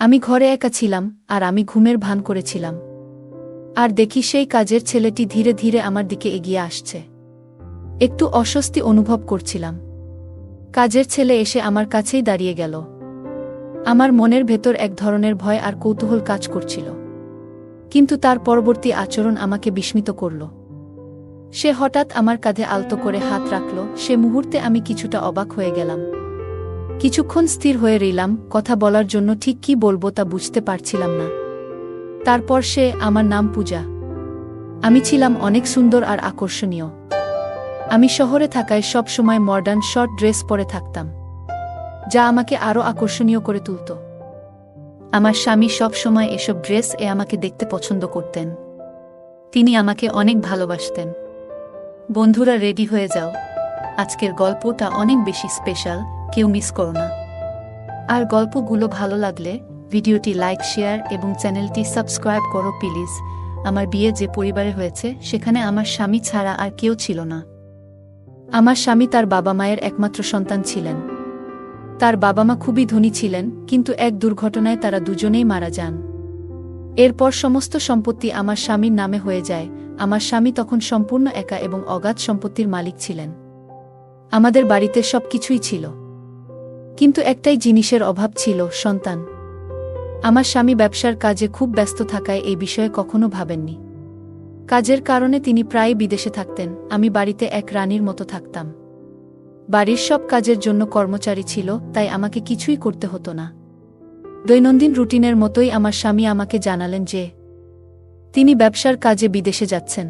আমি ঘরে একা ছিলাম, আর আমি ঘুমের ভান করেছিলাম। আর দেখি সেই কাজের ছেলেটি ধীরে ধীরে আমার দিকে এগিয়ে আসছে। একটু অস্বস্তি অনুভব করছিলাম। কাজের ছেলে এসে আমার কাছেই দাঁড়িয়ে গেল। আমার মনের ভেতর এক ধরনের ভয় আর কৌতূহল কাজ করছিল। কিন্তু তার পরবর্তী আচরণ আমাকে বিস্মিত করল। সে হঠাৎ আমার কাঁধে আলতো করে হাত রাখল। সে মুহূর্তে আমি কিছুটা অবাক হয়ে গেলাম। কিছুক্ষণ স্থির হয়ে রইলাম, কথা বলার জন্য ঠিক কী বলবো তা বুঝতে পারছিলাম না। তারপর সে, আমার নাম পূজা। আমি ছিলাম অনেক সুন্দর আর আকর্ষণীয়। আমি শহরে থাকায় সব সময় মডার্ন শর্ট ড্রেস পরে থাকতাম, যা আমাকে আরও আকর্ষণীয় করে তুলত। আমার স্বামী সব সময় এসব ড্রেস আমাকে দেখতে পছন্দ করতেন। তিনি আমাকে অনেক ভালোবাসতেন। বন্ধুরা, রেডি হয়ে যাও, আজকের গল্পটা অনেক বেশি স্পেশাল, কেউ মিস করো না। আর গল্পগুলো ভালো লাগলে ভিডিওটি লাইক, শেয়ার এবং চ্যানেলটি সাবস্ক্রাইব করো প্লিজ। আমার বিয়ে যে পরিবারে হয়েছে সেখানে আমার স্বামী ছাড়া আর কেউ ছিল না। আমার স্বামী তার বাবা মায়ের একমাত্র সন্তান ছিলেন। তার বাবা মা খুবই ধনী ছিলেন, কিন্তু এক দুর্ঘটনায় তারা দুজনেই মারা যান। এরপর সমস্ত সম্পত্তি আমার স্বামীর নামে হয়ে যায়। আমার স্বামী তখন সম্পূর্ণ একা এবং অগাধ সম্পত্তির মালিক ছিলেন। আমাদের বাড়িতে সব কিছুই ছিল, কিন্তু একটাই জিনিসের অভাব ছিল, সন্তান। আমার স্বামী ব্যবসার কাজে খুব ব্যস্ত থাকায় এই বিষয়ে কখনো ভাবেননি। কাজের কারণে তিনি প্রায় বিদেশে থাকতেন। আমি বাড়িতে এক রানীর মতো থাকতাম। বাড়ির সব কাজের জন্য কর্মচারী ছিল, তাই আমাকে কিছুই করতে হতো না। দৈনন্দিন রুটিনের মতোই আমার স্বামী আমাকে জানালেন যে তিনি ব্যবসার কাজে বিদেশে যাচ্ছেন।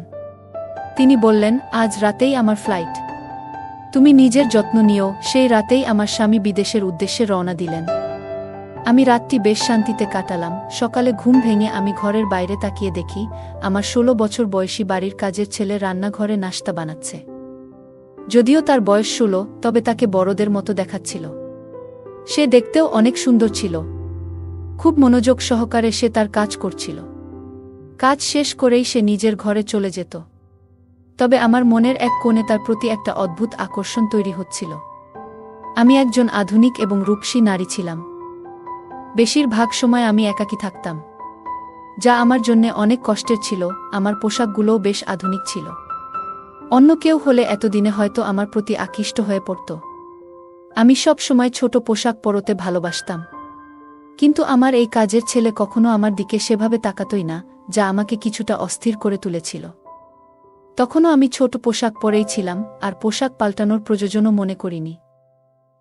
তিনি বললেন, আজ রাতেই আমার ফ্লাইট, তুমি নিজের যত্ন নিও। সেই রাতেই আমার স্বামী বিদেশের উদ্দেশ্যে রওনা দিলেন। আমি রাতটি বেশ শান্তিতে কাটালাম। সকালে ঘুম ভেঙে আমি ঘরের বাইরে তাকিয়ে দেখি আমার 16 বছর বয়সী বাড়ির কাজের ছেলে রান্নাঘরে নাশতা বানাচ্ছে। যদিও তার বয়স 16, তবে তাকে বড়দের মতো দেখাচ্ছিল। সে দেখতেও অনেক সুন্দর ছিল। খুব মনোযোগ সহকারে সে তার কাজ করছিল। কাজ শেষ করেই সে নিজের ঘরে চলে যেত। তবে আমার মনের এক কোণে তার প্রতি একটা অদ্ভুত আকর্ষণ তৈরি হচ্ছিল। আমি একজন আধুনিক এবং রূপসী নারী ছিলাম। বেশিরভাগ সময় আমি একাকী থাকতাম, যা আমার জন্য অনেক কষ্টের ছিল। আমার পোশাকগুলোও বেশ আধুনিক ছিল। অন্য কেউ হলে এতদিনে হয়তো আমার প্রতি আকৃষ্ট হয়ে পড়ত। আমি সব সময় ছোট পোশাক পরতে ভালোবাসতাম, কিন্তু আমার এই কাজের ছেলে কখনো আমার দিকে সেভাবে তাকাতই না, যা আমাকে কিছুটা অস্থির করে তুলেছিল। তখনও আমি ছোট পোশাক পরেই ছিলাম, আর পোশাক পাল্টানোর প্রয়োজনও মনে করিনি।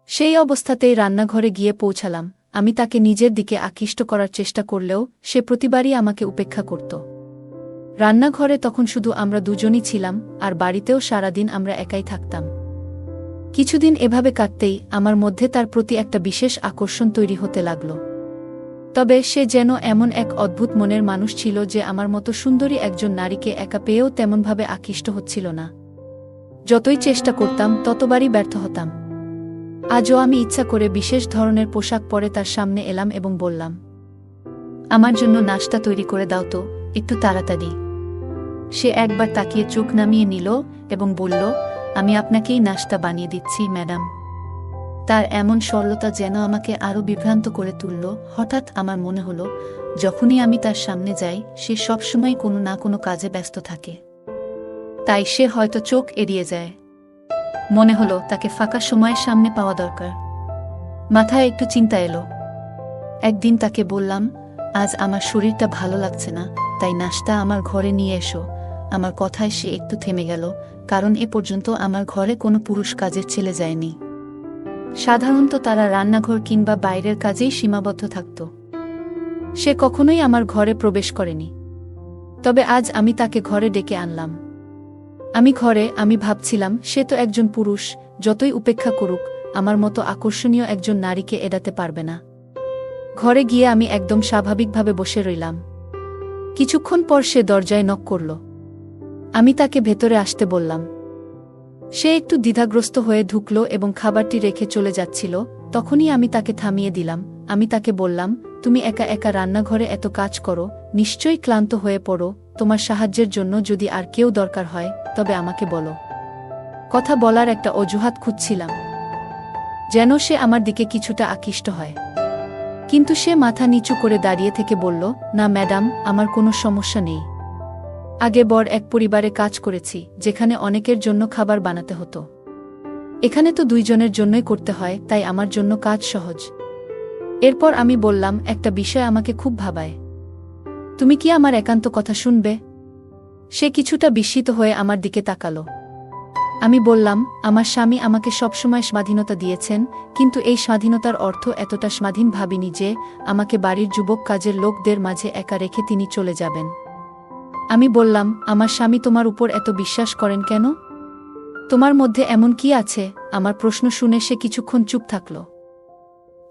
সেই অবস্থাতেই রান্নাঘরে গিয়ে পৌঁছালাম। আমি তাকে নিজের দিকে আকৃষ্ট করার চেষ্টা করলেও সে প্রতিবারই আমাকে উপেক্ষা করত। রান্নাঘরে তখন শুধু আমরা দুজনই ছিলাম, আর বাড়িতেও সারাদিন আমরা একাই থাকতাম। কিছুদিন এভাবে কাটতেই আমার মধ্যে তার প্রতি একটা বিশেষ আকর্ষণ তৈরি হতে লাগল। তবে সে যেন এমন এক অদ্ভুত মনের মানুষ ছিল যে আমার মতো সুন্দরী একজন নারীকে একা পেয়েও তেমনভাবে আকৃষ্ট হচ্ছিল না। যতই চেষ্টা করতাম ততবারই ব্যর্থ হতাম। আজও আমি ইচ্ছা করে বিশেষ ধরনের পোশাক পরে তার সামনে এলাম এবং বললাম, আমার জন্য নাশতা তৈরি করে দাও তো, একটু তাড়াতাড়ি। সে একবার তাকিয়ে চোখ নামিয়ে নিল এবং বলল, আমি আপনাকেই নাশতা বানিয়ে দিচ্ছি ম্যাডাম। তার এমন সরলতা যেন আমাকে আরও বিভ্রান্ত করে তুলল। হঠাৎ আমার মনে হলো, যখনই আমি তার সামনে যাই সে সবসময় কোনো না কোনো কাজে ব্যস্ত থাকে, তাই সে হয়তো চোখ এড়িয়ে যায়। মনে হলো তাকে ফাঁকা সময়ের সামনে পাওয়া দরকার। মাথায় একটু চিন্তা এলো। একদিন তাকে বললাম, আজ আমার শরীরটা ভালো লাগছে না, তাই নাশতা আমার ঘরে নিয়ে এসো। আমার কথায় সে একটু থেমে গেল, কারণ এ পর্যন্ত আমার ঘরে কোনো পুরুষ কাজের ছেলে যায়নি। সাধারণত তারা রান্নাঘর কিংবা বাইরের কাজেই সীমাবদ্ধ থাকত। সে কখনোই আমার ঘরে প্রবেশ করেনি। তবে আজ আমি তাকে ঘরে ডেকে আনলাম। আমি ভাবছিলাম, সে তো একজন পুরুষ, যতই উপেক্ষা করুক আমার মতো আকর্ষণীয় একজন নারীকে এড়াতে পারবে না। ঘরে গিয়ে আমি একদম স্বাভাবিকভাবে বসে রইলাম। কিছুক্ষণ পর সে দরজায় নক করল। আমি তাকে ভেতরে আসতে বললাম। সে একটু দ্বিধাগ্রস্ত হয়ে ঢুকল এবং খাবারটি রেখে চলে যাচ্ছিল। তখনই আমি তাকে থামিয়ে দিলাম। আমি তাকে বললাম, তুমি একা একা রান্নাঘরে এত কাজ করো, নিশ্চয়ই ক্লান্ত হয়ে পড়ো। তোমার সাহায্যের জন্য যদি আর কেউ দরকার হয় তবে আমাকে বলো। কথা বলার একটা অজুহাত খুঁজছিলাম, যেন সে আমার দিকে কিছুটা আকৃষ্ট হয়। কিন্তু সে মাথা নিচু করে দাঁড়িয়ে থেকে বলল, না ম্যাডাম, আমার কোনো সমস্যা নেই। আগে বড় এক পরিবারে কাজ করেছি, যেখানে অনেকের জন্য খাবার বানাতে হতো। এখানে তো দুইজনের জন্যই করতে হয়, তাই আমার জন্য কাজ সহজ। এরপর আমি বললাম, একটা বিষয় আমাকে খুব ভাবায়। তুমি কি আমার একান্ত কথা শুনবে? সে কিছুটা বিস্মিত হয়ে আমার দিকে তাকালো। আমি বললাম, আমার স্বামী আমাকে সবসময় স্বাধীনতা দিয়েছেন, কিন্তু এই স্বাধীনতার অর্থ এতটা স্বাধীন ভাবিনি যে আমাকে বাড়ির যুবক কাজের লোকদের মাঝে একা রেখে তিনি চলে যাবেন। আমি বললাম, আমার স্বামী তোমার উপর এত বিশ্বাস করেন কেন? তোমার মধ্যে এমন কি আছে? আমার প্রশ্ন শুনে সে কিছুক্ষণ চুপ থাকল।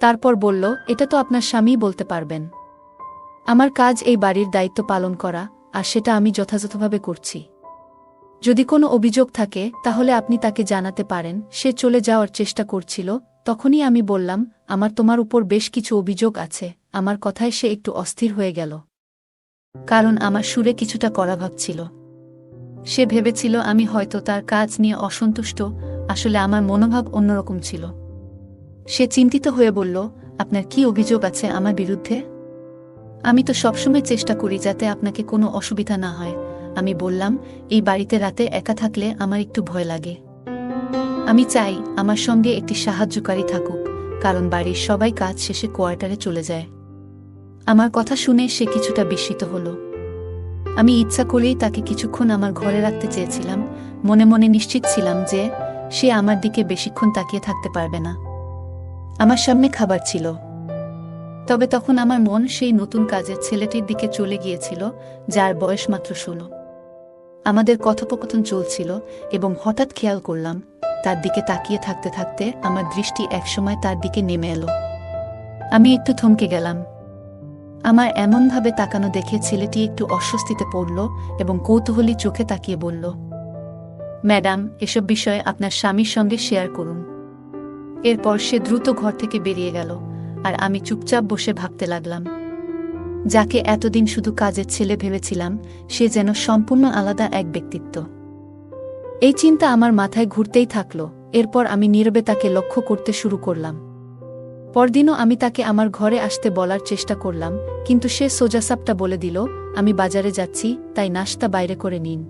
তারপর বলল, এটা তো আপনার স্বামীই বলতে পারবেন। আমার কাজ এই বাড়ির দায়িত্ব পালন করা, আর সেটা আমি যথাযথভাবে করছি। যদি কোনো অভিযোগ থাকে তাহলে আপনি তাকে জানাতে পারেন। সে চলে যাওয়ার চেষ্টা করছিল, তখনই আমি বললাম, আমার তোমার উপর বেশ কিছু অভিযোগ আছে। আমার কথায় সে একটু অস্থির হয়ে গেল, কারণ আমার সুরে কিছুটা কড়াভাব ছিল। সে ভেবেছিল আমি হয়তো তার কাজ নিয়ে অসন্তুষ্ট, আসলে আমার মনোভাব অন্যরকম ছিল। সে চিন্তিত হয়ে বলল, আপনার কি অভিযোগ আছে আমার বিরুদ্ধে? আমি তো সবসময় চেষ্টা করি যাতে আপনাকে কোনো অসুবিধা না হয়। আমি বললাম, এই বাড়িতে রাতে একা থাকলে আমার একটু ভয় লাগে। আমি চাই আমার সঙ্গে একটি সাহায্যকারী থাকুক, কারণ বাড়ির সবাই কাজ শেষে কোয়ার্টারে চলে যায়। আমার কথা শুনে সে কিছুটা বিস্মিত হল। আমি ইচ্ছা করেই তাকে কিছুক্ষণ আমার ঘরে রাখতে চেয়েছিলাম, মনে মনে নিশ্চিত ছিলাম যে সে আমার দিকে বেশিক্ষণ তাকিয়ে থাকতে পারবে না। আমার সামনে খাবার ছিল, তবে তখন আমার মন সেই নতুন কাজের ছেলেটির দিকে চলে গিয়েছিল, যার বয়স মাত্র 16। আমাদের কথোপকথন চলছিল এবং হঠাৎ খেয়াল করলাম, তার দিকে তাকিয়ে থাকতে থাকতে আমার দৃষ্টি একসময় তার দিকে নেমে এলো। আমি একটু থমকে গেলাম। আমার এমনভাবে তাকানো দেখে ছেলেটি একটু অস্বস্তিতে পড়ল এবং কৌতূহলী চোখে তাকিয়ে বলল, ম্যাডাম, এসব বিষয়ে আপনার স্বামীর সঙ্গে শেয়ার করুন। এরপর সে দ্রুত ঘর থেকে বেরিয়ে গেল, আর আমি চুপচাপ বসে ভাবতে লাগলাম, যাকে এতদিন শুধু কাজের ছেলে ভেবেছিলাম, সে যেন সম্পূর্ণ আলাদা এক ব্যক্তিত্ব। এই চিন্তা আমার মাথায় ঘুরতেই থাকল। এরপর আমি নীরবে তাকে লক্ষ্য করতে শুরু করলাম। পরদিনও আমি তাকে আমার ঘরে আসতে বলার চেষ্টা করলাম, কিন্তু সে সোজাসাপটা বলে দিল, আমি বাজারে যাচ্ছি, তাই নাশতা বাইরে করে নিন।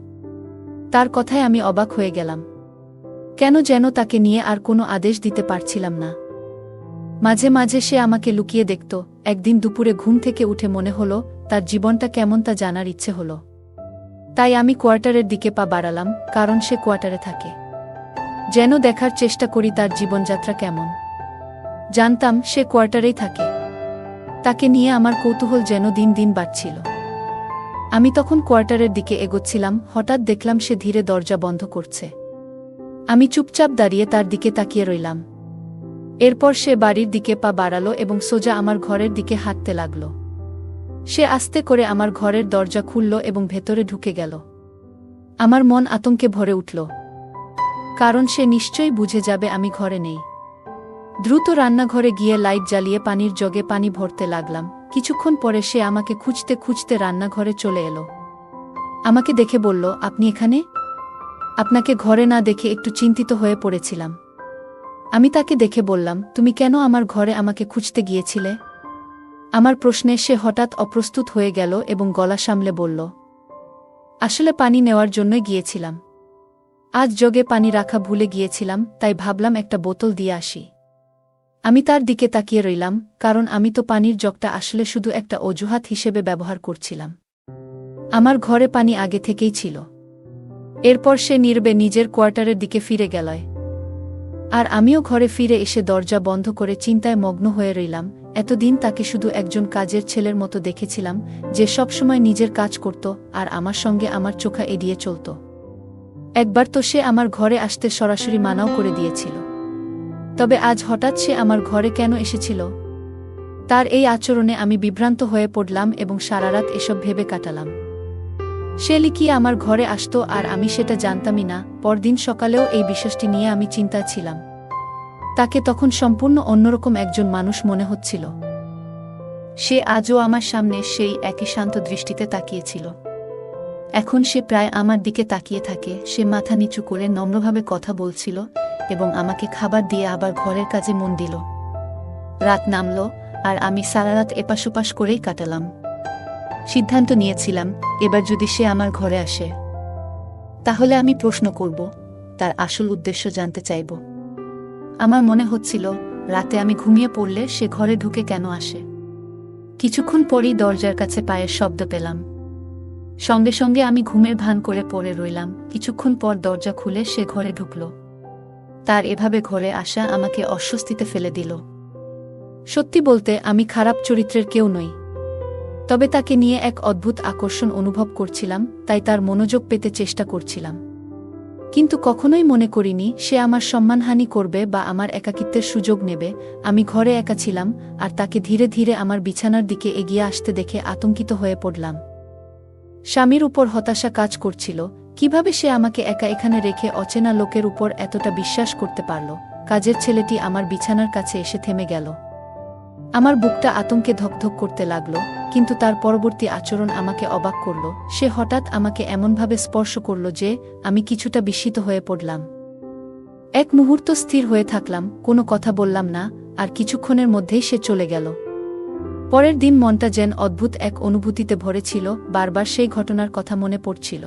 তার কথায় আমি অবাক হয়ে গেলাম। কেন যেন তাকে নিয়ে আর কোনো আদেশ দিতে পারছিলাম না। মাঝে মাঝে সে আমাকে লুকিয়ে দেখত। একদিন দুপুরে ঘুম থেকে উঠে মনে হলো তার জীবনটা কেমন তা জানার ইচ্ছে হলো। তাই আমি কোয়ার্টারের দিকে পা বাড়ালাম, কারণ সে কোয়ার্টারে থাকে। যেন দেখার চেষ্টা করি তার জীবনযাত্রা কেমন। জানতাম সে কোয়ার্টারেই থাকে। তাকে নিয়ে আমার কৌতূহল যেন দিন দিন বাড়ছিল। আমি তখন কোয়ার্টারের দিকে এগোচ্ছিলাম, হঠাৎ দেখলাম সে ধীরে দরজা বন্ধ করছে। আমি চুপচাপ দাঁড়িয়ে তার দিকে তাকিয়ে রইলাম। এরপর সে বাড়ির দিকে পা বাড়ালো এবং সোজা আমার ঘরের দিকে হাঁটতে লাগল। সে আস্তে করে আমার ঘরের দরজা খুলল এবং ভেতরে ঢুকে গেল। আমার মন আতঙ্কে ভরে উঠল, কারণ সে নিশ্চয়ই বুঝে যাবে আমি ঘরে নেই। দ্রুত রান্নাঘরে গিয়ে লাইট জ্বালিয়ে পানির জগে পানি ভরতে লাগলাম। কিছুক্ষণ পরে সে আমাকে খুঁজতে খুঁজতে রান্নাঘরে চলে এলো। আমাকে দেখে বলল, আপনি এখানে? আপনাকে ঘরে না দেখে একটু চিন্তিত হয়ে পড়েছিলাম। আমি তাকে দেখে বললাম, তুমি কেন আমার ঘরে আমাকে খুঁজতে গিয়েছিলে? আমার প্রশ্নে সে হঠাৎ অপ্রস্তুত হয়ে গেল এবং গলা সামলে বলল, আসলে পানি নেওয়ার জন্যই গিয়েছিলাম। আজ জগে পানি রাখা ভুলে গিয়েছিলাম, তাই ভাবলাম একটা বোতল দিয়ে আসি। আমি তার দিকে তাকিয়ে রইলাম, কারণ আমি তো পানির জগটা আসলে শুধু একটা অজুহাত হিসেবে ব্যবহার করছিলাম। আমার ঘরে পানি আগে থেকেই ছিল। এরপর সে নীরবে নিজের কোয়ার্টারের দিকে ফিরে গেল, আর আমিও ঘরে ফিরে এসে দরজা বন্ধ করে চিন্তায় মগ্ন হয়ে রইলাম। এতদিন তাকে শুধু একজন কাজের ছেলের মতো দেখেছিলাম, যে সবসময় নিজের কাজ করত আর আমার সঙ্গে আমার চোখা এড়িয়ে চলত। একবার তো সে আমার ঘরে আসতে সরাসরি মানাও করে দিয়েছিল। তবে আজ হঠাৎ সে আমার ঘরে কেন এসেছিল? তার এই আচরণে আমি বিভ্রান্ত হয়ে পড়লাম এবং সারারাত এসব ভেবে কাটালাম। সে লিখিয়ে আমার ঘরে আসতো আর আমি সেটা জানতামই না। পরদিন সকালেও এই বিষয়টি নিয়ে আমি চিন্তায় ছিলাম। তাকে তখন সম্পূর্ণ অন্যরকম একজন মানুষ মনে হচ্ছিল। সে আজও আমার সামনে সেই একই শান্ত দৃষ্টিতে তাকিয়েছিল। এখন সে প্রায় আমার দিকে তাকিয়ে থাকে। সে মাথা নিচু করে নম্রভাবে কথা বলছিল এবং আমাকে খাবার দিয়ে আবার ঘরের কাজে মন দিল। রাত নামল, আর আমি সারা রাত এপাশ ওপাশ করেই কাটালাম। সিদ্ধান্ত নিয়েছিলাম, এবার যদি সে আমার ঘরে আসে তাহলে আমি প্রশ্ন করব, তার আসল উদ্দেশ্য জানতে চাইব। আমার মনে হচ্ছিল, রাতে আমি ঘুমিয়ে পড়লে সে ঘরে ঢুকে কেন আসে। কিছুক্ষণ পরই দরজার কাছে পায়ের শব্দ পেলাম। সঙ্গে সঙ্গে আমি ঘুমের ভান করে পড়ে রইলাম। কিছুক্ষণ পর দরজা খুলে সে ঘরে ঢুকল। তার এভাবে ঘরে আসা আমাকে অস্বস্তিতে ফেলে দিল। সত্যি বলতে আমি খারাপ চরিত্রের কেউ নই, তবে তাকে নিয়ে এক অদ্ভুত আকর্ষণ অনুভব করছিলাম, তাই তার মনোযোগ পেতে চেষ্টা করছিলাম। কিন্তু কখনোই মনে করিনি সে আমার সম্মানহানি করবে বা আমার একাকিত্বের সুযোগ নেবে। আমি ঘরে একা ছিলাম, আর তাকে ধীরে ধীরে আমার বিছানার দিকে এগিয়ে আসতে দেখে আতঙ্কিত হয়ে পড়লাম। স্বামীর উপর হতাশা কাজ করছিল, কিভাবে সে আমাকে একা এখানে রেখে অচেনা লোকের উপর এতটা বিশ্বাস করতে পারল। কাজের ছেলেটি আমার বিছানার কাছে এসে থেমে গেল। আমার বুকটা আতঙ্কে ধকধক করতে লাগল, কিন্তু তার পরবর্তী আচরণ আমাকে অবাক করল। সে হঠাৎ আমাকে এমনভাবে স্পর্শ করল যে আমি কিছুটা বিস্মিত হয়ে পড়লাম। এক মুহূর্ত স্থির হয়ে থাকলাম, কোনো কথা বললাম না, আর কিছুক্ষণের মধ্যেই সে চলে গেল। পরের দিন মনটা যেন অদ্ভুত এক অনুভূতিতে ভরে ছিল, বারবার সেই ঘটনার কথা মনে পড়ছিল।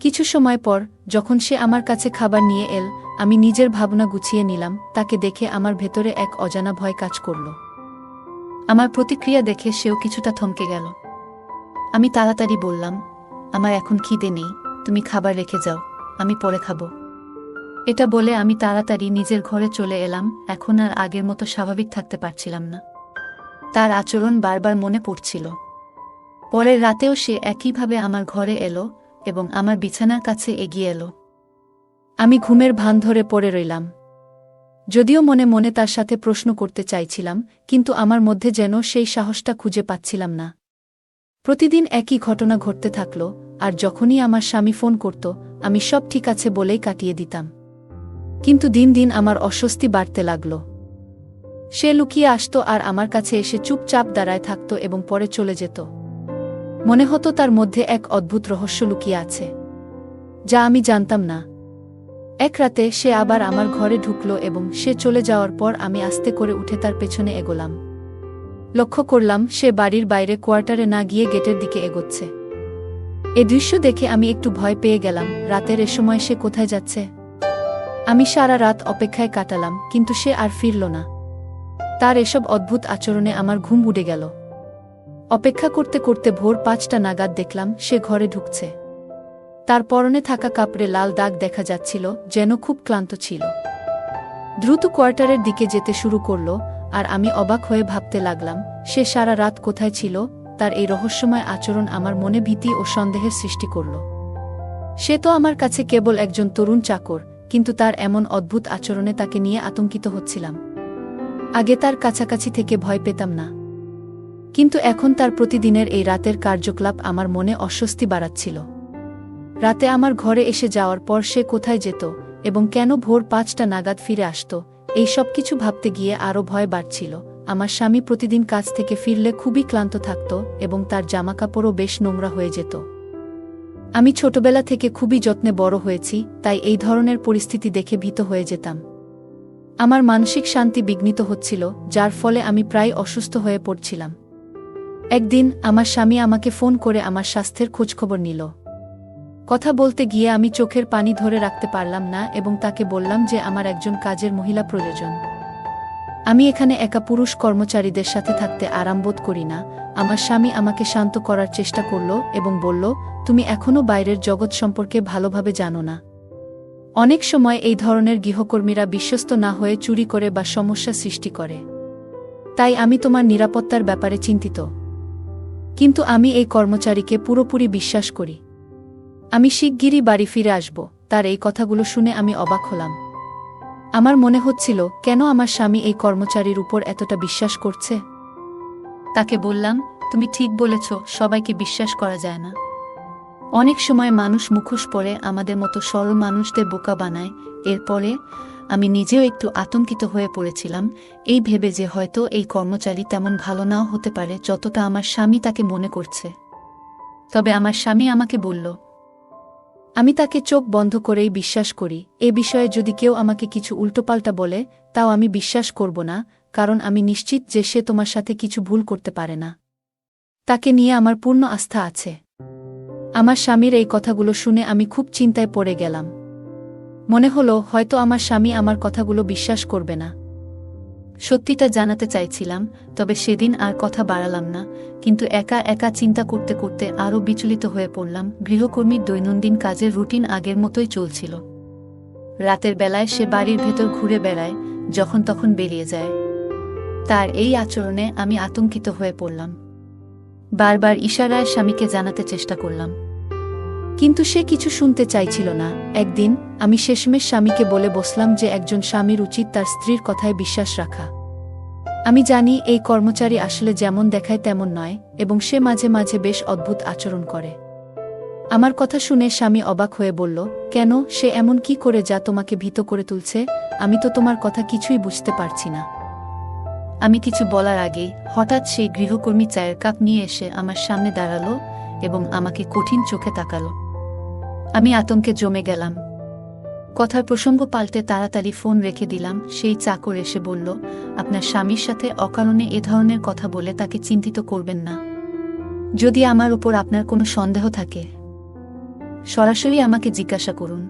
কিছু সময় পর যখন সে আমার কাছে খাবার নিয়ে এল, আমি নিজের ভাবনা গুছিয়ে নিলাম। তাকে দেখে আমার ভেতরে এক অজানা ভয় কাজ করল। আমার প্রতিক্রিয়া দেখে সেও কিছুটা থমকে গেল। আমি তাড়াতাড়ি বললাম, আমার এখন খিদে নেই, তুমি খাবার রেখে যাও, আমি পরে খাবো। এটা বলে আমি তাড়াতাড়ি নিজের ঘরে চলে এলাম। এখন আর আগের মতো স্বাভাবিক থাকতে পারছিলাম না। তার আচরণ বারবার মনে পড়ছিল। পরের রাতেও সে একইভাবে আমার ঘরে এলো এবং আমার বিছানার কাছে এগিয়ে এলো। আমি ঘুমের ভান ধরে পড়ে রইলাম। যদিও মনে মনে তার সাথে প্রশ্ন করতে চাইছিলাম, কিন্তু আমার মধ্যে যেন সেই সাহসটা খুঁজে পাচ্ছিলাম না। প্রতিদিন একই ঘটনা ঘটতে থাকল, আর যখনই আমার স্বামী ফোন করত আমি সব ঠিক আছে বলেই কাটিয়ে দিতাম। কিন্তু দিন দিন আমার অস্বস্তি বাড়তে লাগল। সে লুকিয়ে আসত আর আমার কাছে এসে চুপচাপ দাঁড়ায় থাকত এবং পরে চলে যেত। মনে হতো তার মধ্যে এক অদ্ভুত রহস্য লুকিয়ে আছে, যা আমি জানতাম না। এক রাতে সে আবার আমার ঘরে ঢুকল এবং সে চলে যাওয়ার পর আমি আস্তে করে উঠে তার পেছনে এগোলাম। লক্ষ্য করলাম সে বাড়ির বাইরে কোয়ার্টারে না গিয়ে গেটের দিকে এগোচ্ছে। এ দৃশ্য দেখে আমি একটু ভয় পেয়ে গেলাম। রাতের এ সময় সে কোথায় যাচ্ছে? আমি সারা রাত অপেক্ষায় কাটালাম, কিন্তু সে আর ফিরল না। তার এসব অদ্ভুত আচরণে আমার ঘুম উড়ে গেল। অপেক্ষা করতে করতে ভোর ৫টা নাগাদ দেখলাম সে ঘরে ঢুকছে। তার পরনে থাকা কাপড়ে লাল দাগ দেখা যাচ্ছিল, যেন খুব ক্লান্ত ছিল। দ্রুত কোয়ার্টারের দিকে যেতে শুরু করল, আর আমি অবাক হয়ে ভাবতে লাগলাম সে সারা রাত কোথায় ছিল। তার এই রহস্যময় আচরণ আমার মনে ভীতি ও সন্দেহের সৃষ্টি করল। সে তো আমার কাছে কেবল একজন তরুণ চাকর, কিন্তু তার এমন অদ্ভুত আচরণে তাকে নিয়ে আতঙ্কিত হচ্ছিলাম। আগে তার কাছাকাছি থেকে ভয় পেতাম না, কিন্তু এখন তার প্রতিদিনের এই রাতের কার্যকলাপ আমার মনে অস্বস্তি বাড়াচ্ছিল। রাতে আমার ঘরে এসে যাওয়ার পর সে কোথায় যেত এবং কেন ভোর ৫টা নাগাদ ফিরে আসত, এই সব কিছু ভাবতে গিয়ে আরও ভয় বাড়ছিল। আমার স্বামী প্রতিদিন কাজ থেকে ফিরলে খুবই ক্লান্ত থাকত এবং তার জামাকাপড়ও বেশ নোংরা হয়ে যেত। আমি ছোটবেলা থেকে খুবই যত্নে বড় হয়েছি, তাই এই ধরনের পরিস্থিতি দেখে ভীত হয়ে যেতাম। আমার মানসিক শান্তি বিঘ্নিত হচ্ছিল, যার ফলে আমি প্রায় অসুস্থ হয়ে পড়ছিলাম। একদিন আমার স্বামী আমাকে ফোন করে আমার স্বাস্থ্যের খোঁজখবর নিল। কথা বলতে গিয়ে আমি চোখের পানি ধরে রাখতে পারলাম না এবং তাকে বললাম যে আমার একজন কাজের মহিলা প্রয়োজন। আমি এখানে একা পুরুষ কর্মচারীদের সাথে থাকতে আরামবোধ করি না। আমার স্বামী আমাকে শান্ত করার চেষ্টা করল এবং বলল, তুমি এখনও বাইরের জগৎ সম্পর্কে ভালোভাবে জানো না। অনেক সময় এই ধরনের গৃহকর্মীরা বিশ্বস্ত না হয়ে চুরি করে বা সমস্যা সৃষ্টি করে। তাই আমি তোমার নিরাপত্তার ব্যাপারে চিন্তিত। কিন্তু আমি এই কর্মচারীকে পুরোপুরি বিশ্বাস করি। আমি শিগগিরই বাড়ি ফিরে আসব। তার এই কথাগুলো শুনে আমি অবাক হলাম। আমার মনে হচ্ছিল, কেন আমার স্বামী এই কর্মচারীর উপর এতটা বিশ্বাস করছে। তাকে বললাম, তুমি ঠিক বলেছ, সবাইকে বিশ্বাস করা যায় না। অনেক সময় মানুষ মুখোশ পরে আমাদের মতো সরল মানুষদের বোকা বানায়। এরপরে আমি নিজেও একটু আতঙ্কিত হয়ে পড়েছিলাম, এই ভেবে যে হয়তো এই কর্মচারী তেমন ভালো নাও হতে পারে যতটা আমার স্বামী তাকে মনে করছে। তবে আমার স্বামী আমাকে বলল, আমি তাকে চোখ বন্ধ করেই বিশ্বাস করি। এ বিষয়ে যদি কেউ আমাকে কিছু উল্টোপাল্টা বলে, তাও আমি বিশ্বাস করব না। কারণ আমি নিশ্চিত যে সে তোমার সাথে কিছু ভুল করতে পারে না। তাকে নিয়ে আমার পূর্ণ আস্থা আছে। আমার স্বামীর এই কথাগুলো শুনে আমি খুব চিন্তায় পড়ে গেলাম। মনে হলো হয়তো আমার স্বামী আমার কথাগুলো বিশ্বাস করবে না। সত্যিটা জানাতে চাইছিলাম, তবে সেদিন আর কথা বাড়ালাম না, কিন্তু একা একা চিন্তা করতে করতে আরও বিচলিত হয়ে পড়লাম। গৃহকর্মীর দৈনন্দিন কাজের রুটিন আগের মতোই চলছিল। রাতের বেলায় সে বাড়ির ভেতর ঘুরে বেড়ায়, যখন তখন বেরিয়ে যায়। তার এই আচরণে আমি আতঙ্কিত হয়ে পড়লাম। বারবার ইশারায় স্বামীকে জানাতে চেষ্টা করলাম, কিন্তু সে কিছু শুনতে চাইছিল না। একদিন আমি শেষমেশ স্বামীকে বলে বসলাম যে একজন স্বামীর উচিত তার স্ত্রীর কথায় বিশ্বাস রাখা। আমি জানি এই কর্মচারী আসলে যেমন দেখায় তেমন নয়, এবং সে মাঝে মাঝে বেশ অদ্ভুত আচরণ করে। আমার কথা শুনে স্বামী অবাক হয়ে বলল, কেন, সে এমন কি করে যা তোমাকে ভীত করে তুলছে? আমি তো তোমার কথা কিছুই বুঝতে পারছি না। আমি কিছু বলার আগে হঠাৎ সেই গৃহকর্মী চায়ের কাপ নিয়ে এসে আমার সামনে দাঁড়ালো এবং আমাকে কঠিন চোখে তাকালো। আমি আতঙ্কে জমে গেলাম। কথার প্রসঙ্গ পাল্টে তাড়াতাড়ি ফোন রেখে দিলাম। সেই চাকর এসে বলল, আপনার স্বামীর সাথে অকারণে এ ধরনের কথা বলে তাকে চিন্তিত করবেন না। যদি আমার উপর আপনার কোনো সন্দেহ থাকে, সরাসরি আমাকে জিজ্ঞাসা করুন।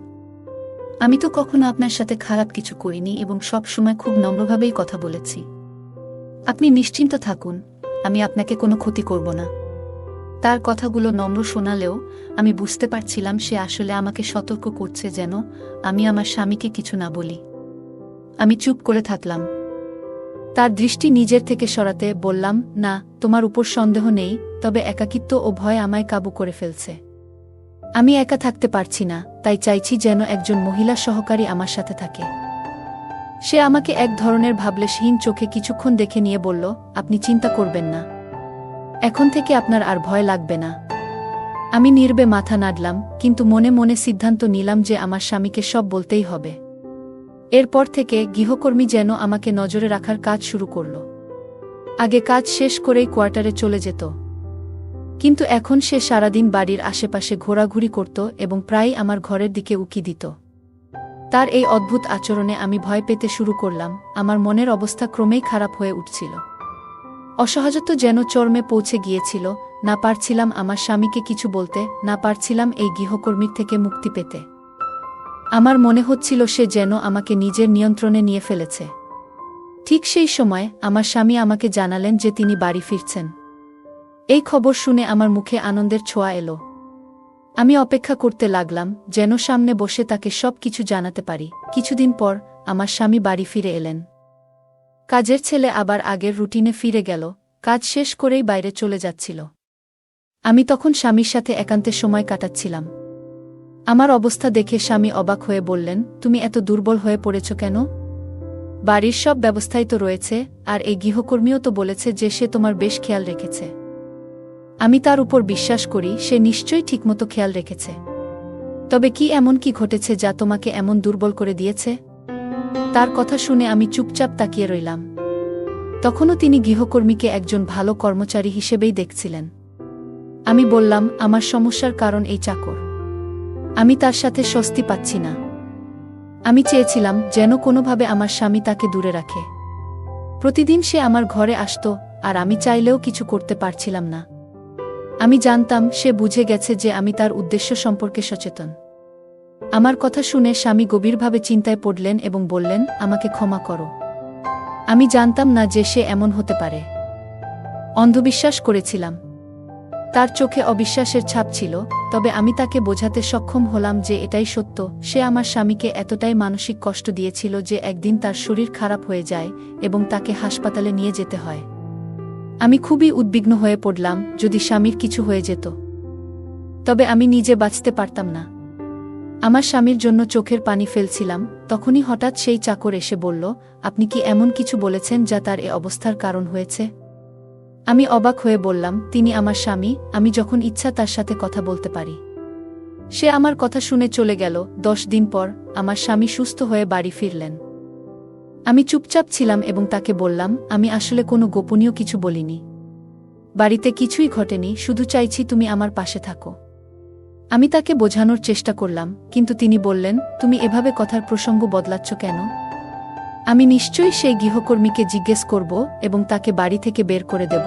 আমি তো কখনো আপনার সাথে খারাপ কিছু করিনি এবং সব সময় খুব নম্রভাবেই কথা বলেছি। আপনি নিশ্চিন্ত থাকুন, আমি আপনাকে কোনো ক্ষতি করব না। তার কথাগুলো নম্র শোনালেও আমি বুঝতে পারছিলাম সে আসলে আমাকে সতর্ক করছে যেন আমি আমার স্বামীকে কিছু না বলি। আমি চুপ করে থাকলাম। তার দৃষ্টি নিজের থেকে সরাতে বললাম, না, তোমার উপর সন্দেহ নেই, তবে একাকিত্ব ও ভয় আমায় কাবু করে ফেলছে। আমি একা থাকতে পারছি না, তাই চাইছি যেন একজন মহিলা সহকারী আমার সাথে থাকে। সে আমাকে এক ধরনের ভাবলেশহীন চোখে কিছুক্ষণ দেখে নিয়ে বলল, আপনি চিন্তা করবেন না, এখন থেকে আপনার আর ভয় লাগবে না। আমি নীরবে মাথা নাড়লাম, কিন্তু মনে মনে সিদ্ধান্ত নিলাম যে আমার স্বামীকে সব বলতেই হবে। এরপর থেকে গৃহকর্মী যেন আমাকে নজরে রাখার কাজ শুরু করল। আগে কাজ শেষ করেই কোয়ার্টারে চলে যেত, কিন্তু এখন সে সারাদিন বাড়ির আশেপাশে ঘোরাঘুরি করত এবং প্রায়ই আমার ঘরের দিকে উকি দিত। তার এই অদ্ভুত আচরণে আমি ভয় পেতে শুরু করলাম। আমার মনের অবস্থা ক্রমেই খারাপ হয়ে উঠছিল। অসহজত্ব যেন চরমে পৌঁছে গিয়েছিল। না পারছিলাম আমার স্বামীকে কিছু বলতে, না পারছিলাম এই গৃহকর্মীর থেকে মুক্তি পেতে। আমার মনে হচ্ছিল সে যেন আমাকে নিজের নিয়ন্ত্রণে নিয়ে ফেলেছে। ঠিক সেই সময় আমার স্বামী আমাকে জানালেন যে তিনি বাড়ি ফিরছেন। এই খবর শুনে আমার মুখে আনন্দের ছোঁয়া এলো। আমি অপেক্ষা করতে লাগলাম যেন সামনে বসে তাকে সব কিছু জানাতে পারি। কিছুদিন পর আমার স্বামী বাড়ি ফিরে এলেন। কাজের ছেলে আবার আগের রুটিনে ফিরে গেল, কাজ শেষ করেই বাইরে চলে যাচ্ছিল। আমি তখন স্বামীর সাথে একান্তে সময় কাটাচ্ছিলাম। আমার অবস্থা দেখে স্বামী অবাক হয়ে বললেন, তুমি এত দুর্বল হয়ে পড়েছ কেন? বাড়ির সব ব্যবস্থাই তো রয়েছে, আর এই গৃহকর্মীও তো বলেছে যে সে তোমার বেশ খেয়াল রেখেছে। আমি তার উপর বিশ্বাস করি, সে নিশ্চয়ই ঠিকমতো খেয়াল রেখেছে। তবে কি এমন কি ঘটেছে যা তোমাকে এমন দুর্বল করে দিয়েছে? তার কথা শুনে আমি চুপচাপ তাকিয়ে রইলাম। তখনও তিনি গৃহকর্মীকে একজন ভালো কর্মচারী হিসেবেই দেখছিলেন। আমি বললাম, আমার সমস্যার কারণ এই চাকর। আমি তার সাথে স্বস্তি পাচ্ছি না। আমি চেয়েছিলাম যেন কোনোভাবে আমার স্বামী তাকে দূরে রাখে। প্রতিদিন সে আমার ঘরে আসত, আর আমি চাইলেও কিছু করতে পারছিলাম না। আমি জানতাম সে বুঝে গেছে যে আমি তার উদ্দেশ্য সম্পর্কে সচেতন। আমার কথা শুনে স্বামী গভীরভাবে চিন্তায় পড়লেন এবং বললেন, আমাকে ক্ষমা করো। আমি জানতাম না যে সে এমন হতে পারে। অন্ধবিশ্বাস করেছিলাম। তার চোখে অবিশ্বাসের ছাপ ছিল, তবে আমি তাকে বোঝাতে সক্ষম হলাম যে এটাই সত্য। সে আমার স্বামীকে এতটাই মানসিক কষ্ট দিয়েছিল যে একদিন তার শরীর খারাপ হয়ে যায় এবং তাকে হাসপাতালে নিয়ে যেতে হয়। আমি খুবই উদ্বিগ্ন হয়ে পড়লাম, যদি স্বামীর কিছু হয়ে যেত, তবে আমি নিজে বাঁচতে পারতাম না। আমার স্বামীর জন্য চোখের পানি ফেলছিলাম, তখনই হঠাৎ সেই চাকর এসে বলল, আপনি কি এমন কিছু বলেছেন যা তার এ অবস্থার কারণ হয়েছে? আমি অবাক হয়ে বললাম, তিনি আমার স্বামী, আমি যখন ইচ্ছা তার সাথে কথা বলতে পারি। সে আমার কথা শুনে চলে গেল। 10 দিন পর আমার স্বামী সুস্থ হয়ে বাড়ি ফিরলেন। আমি চুপচাপ ছিলাম এবং তাকে বললাম, আমি আসলে কোনো গোপনীয় কিছু বলিনি। বাড়িতে কিছুই ঘটেনি, শুধু চাইছি তুমি আমার পাশে থাকো। আমি তাকে বোঝানোর চেষ্টা করলাম, কিন্তু তিনি বললেন, তুমি এভাবে কথার প্রসঙ্গ বদলাচ্ছ কেন? আমি নিশ্চয়ই সেই গৃহকর্মীকে জিজ্ঞেস করব এবং তাকে বাড়ি থেকে বের করে দেব।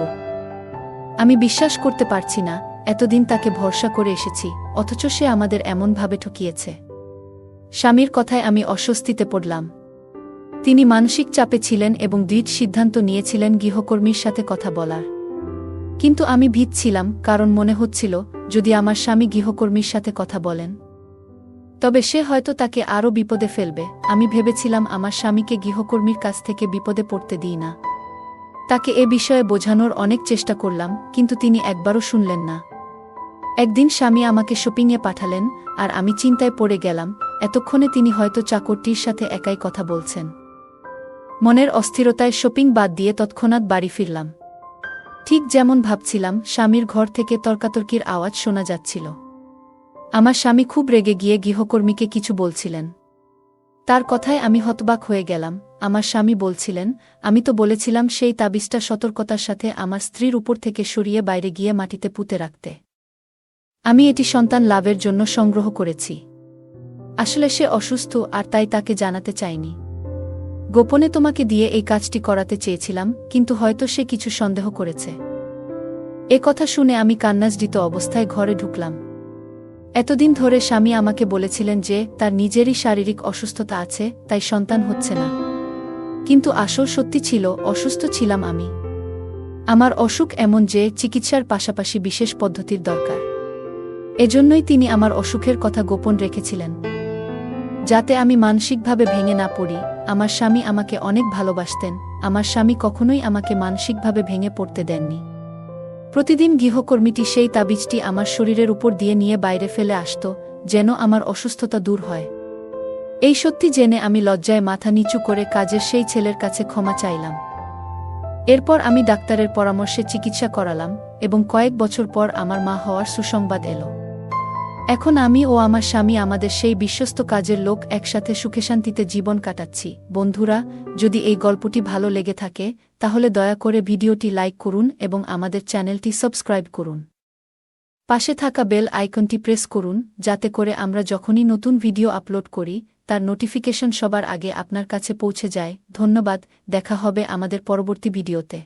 আমি বিশ্বাস করতে পারছি না, এতদিন তাকে ভরসা করে এসেছি, অথচ সে আমাদের এমনভাবে ঠকিয়েছে। স্বামীর কথায় আমি অস্বস্তিতে পড়লাম। তিনি মানসিক চাপে ছিলেন এবং দৃঢ় সিদ্ধান্ত নিয়েছিলেন গৃহকর্মীর সাথে কথা বলার। কিন্তু আমি ভীত ছিলাম, কারণ মনে হচ্ছিল যদি আমার স্বামী গৃহকর্মীর সাথে কথা বলেন তবে সে হয়তো তাকে আরও বিপদে ফেলবে। আমি ভেবেছিলাম আমার স্বামীকে গৃহকর্মীর কাছ থেকে বিপদে পড়তে দিই না। তাকে এ বিষয়ে বোঝানোর অনেক চেষ্টা করলাম, কিন্তু তিনি একবারও শুনলেন না। একদিন স্বামী আমাকে শপিংয়ে পাঠালেন, আর আমি চিন্তায় পড়ে গেলাম, এতক্ষণে তিনি হয়তো চাকরটির সাথে একাই কথা বলছেন। মনের অস্থিরতায় শপিং বাদ দিয়ে তৎক্ষণাৎ বাড়ি ফিরলাম। ঠিক যেমন ভাবছিলাম, স্বামীর ঘর থেকে তর্কাতর্কির আওয়াজ শোনা যাচ্ছিল। আমার স্বামী খুব রেগে গিয়ে গৃহকর্মীকে কিছু বলছিলেন। তার কথায় আমি হতবাক হয়ে গেলাম। আমার স্বামী বলছিলেন, আমি তো বলেছিলাম সেই তাবিজটা সতর্কতার সাথে আমার স্ত্রীর উপর থেকে সরিয়ে বাইরে গিয়ে মাটিতে পুঁতে রাখতে। আমি এটি সন্তান লাভের জন্য সংগ্রহ করেছি। আসলে সে অসুস্থ, আর তাই তাকে জানাতে চাইনি। গোপনে তোমাকে দিয়ে এই কাজটি করাতে চেয়েছিলাম, কিন্তু হয়তো সে কিছু সন্দেহ করেছে। এ কথা শুনে আমি কান্নাজড়িত অবস্থায় ঘরে ঢুকলাম। এতদিন ধরে স্বামী আমাকে বলেছিলেন যে তার নিজেরই শারীরিক অসুস্থতা আছে, তাই সন্তান হচ্ছে না। কিন্তু আসল সত্যি ছিল, অসুস্থ ছিলাম আমি। আমার অসুখ এমন যে চিকিৎসার পাশাপাশি বিশেষ পদ্ধতির দরকার। এজন্যই তিনি আমার অসুখের কথা গোপন রেখেছিলেন, যাতে আমি মানসিকভাবে ভেঙে না পড়ি। আমার স্বামী আমাকে অনেক ভালোবাসতেন। আমার স্বামী কখনোই আমাকে মানসিকভাবে ভেঙে পড়তে দেননি। প্রতিদিন গৃহকর্মীটি সেই তাবিজটি আমার শরীরের উপর দিয়ে নিয়ে বাইরে ফেলে আসত, যেন আমার অসুস্থতা দূর হয়। এই সত্যি জেনে আমি লজ্জায় মাথা নিচু করে কাজের সেই ছেলের কাছে ক্ষমা চাইলাম। এরপর আমি ডাক্তারের পরামর্শে চিকিৎসা করালাম, এবং কয়েক বছর পর আমার মা হওয়ার সুসংবাদ এলো। এখন আমি ও আমার স্বামী, আমাদের সেই বিশ্বস্ত কাজের লোক, একসাথে সুখে শান্তিতে জীবন কাটাচ্ছি। বন্ধুরা, যদি এই গল্পটি ভালো লেগে থাকে তাহলে দয়া করে ভিডিওটি লাইক করুন এবং আমাদের চ্যানেলটি সাবস্ক্রাইব করুন। পাশে থাকা বেল আইকনটি প্রেস করুন, যাতে করে আমরা যখনই নতুন ভিডিও আপলোড করি তার নোটিফিকেশন সবার আগে আপনার কাছে পৌঁছে যায়। ধন্যবাদ, দেখা হবে আমাদের পরবর্তী ভিডিওতে।